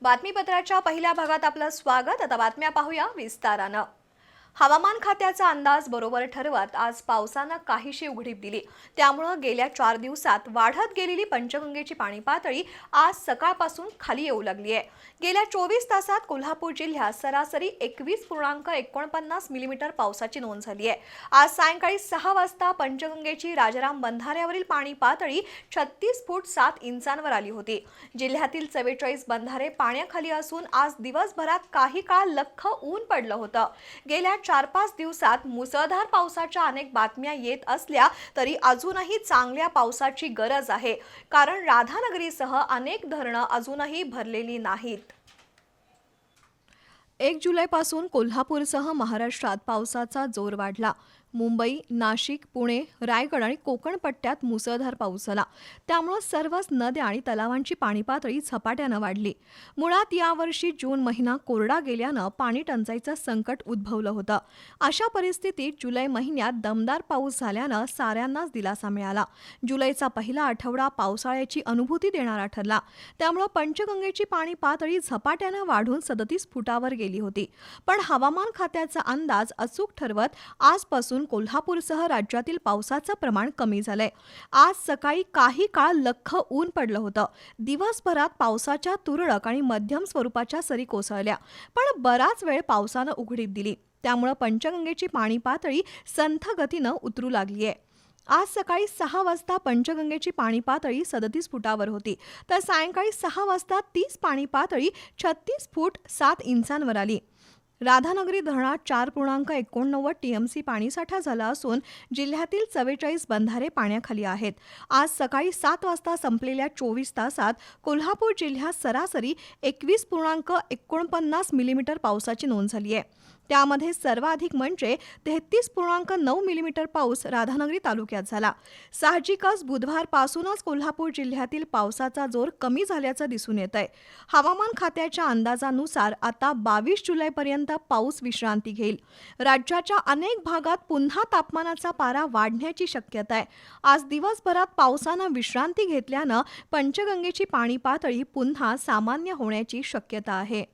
बातमीपत्राच्या पहिल्या भागात आपलं स्वागत। आता बातम्या पाहूया विस्तारानं। हवामान खात्याचा अंदाज बरोबर ठरवत आज पावसानं काहीशी उघडीप दिली। त्यामुळे गेल्या 4 दिवसात वाढत गेलेली पंचगंगेची पाणी पातळी आज सकाळपासून खाली येऊ लागली आहे। गेल्या 24 तासात कोल्हापूर जिल्ह्यात सरासरी 21.49 मिलीमीटर पावसाची नोंद झाली आहे। आज सायंकाळी 6 वाजता पंचगंगेची राजाराम बंधाऱ्यावरील पाणी पातळी 36 फूट 7 इंचांवर आली होती। जिल्ह्यातील 44 बंधारे पाण्याखाली असून आज दिवसभरात काही काळ लख्ख ऊन पडलं होतं। गेल्या 4-5 दिवसात मुसळधार पावसाच्या अनेक बातम्या येत असल्या तरी अजूनही चांगल्या पावसाची गरज आहे, कारण राधानगरीसह अनेक धरणं अजूनही भरलेली नाहीत। 1 जुलैपासून कोल्हापूरसह महाराष्ट्रात पावसाचा जोर वाढला। मुंबई, नाशिक, पुणे, रायगड आणि कोकण पट्ट्यात मुसळधार पाऊस झाला। त्यामुळे सर्वच नद्या आणि तलावांची पाणी पातळी झपाट्यानं वाढली। मुळात यावर्षी जून महिना कोरडा गेल्यानं पाणी टंचाईचं संकट उद्भवलं होतं। अशा परिस्थितीत जुलै महिन्यात दमदार पाऊस झाल्यानं साऱ्यांनाच दिलासा मिळाला। जुलैचा पहिला आठवडा पावसाळ्याची अनुभूती देणारा ठरला। त्यामुळे पंचगंगेची पाणी पातळी झपाट्यानं वाढून 37 फुटावर गेली होती। पण हवामान खात्याचा अंदाज अचूक ठरवत आजपासून कोल्हापूरसह राज्यातील पावसाचं प्रमाण कमी झालंय। आज सकाळी काही काळ लख्ख ऊन पडलं होतं। दिवसभरात पावसाच्या तुरळक आणि मध्यम स्वरूपाच्या सरी कोसळल्या, पण बराच वेळ पावसानं उघडीप दिली। त्यामुळे पंचगंगेची पाणी पातळी संथ गतीनं उतरू लागली आहे। आज सकाळी 6 वाजता पंचगंगेची पाणी पातळी 37 फुटावर होती, तर सायंकाळी 6 वाजता तीच पाणी पातळी 36 फूट 7 इंचांवर आली। राधानगरी धरणात 4.89 टीएमसी पाणीसाठा झाला असून जिल्ह्यातील 44 बंधारे पाण्याखाली आहेत। आज सकाळी 7 वाजता संपलेल्या 24 तासात कोल्हापूर जिल्ह्यात सरासरी 21.49 मिलीमीटर पावसाची नोंद झाली आहे। त्यामध्ये सर्वाधिक म्हणजे 33.9 मिलीमीटर पाऊस राधानगरी तालुक्यात झाला। साहजिकच बुधवारपासूनच कोल्हापूर जिल्ह्यातील पावसाचा जोर कमी झाल्याचं दिसून येतंय। हवामान खात्याच्या अंदाजानुसार आता 22 जुलैपर्यंत पाऊस विश्रांती घेईल। राज्याच्या अनेक भागात पुन्हा तापमानाचा पारा वाढण्याची शक्यता आहे। आज दिवसभरात पावसानं विश्रांती घेतल्यानं पंचगंगेची पाणी पातळी पुन्हा सामान्य होण्याची शक्यता आहे।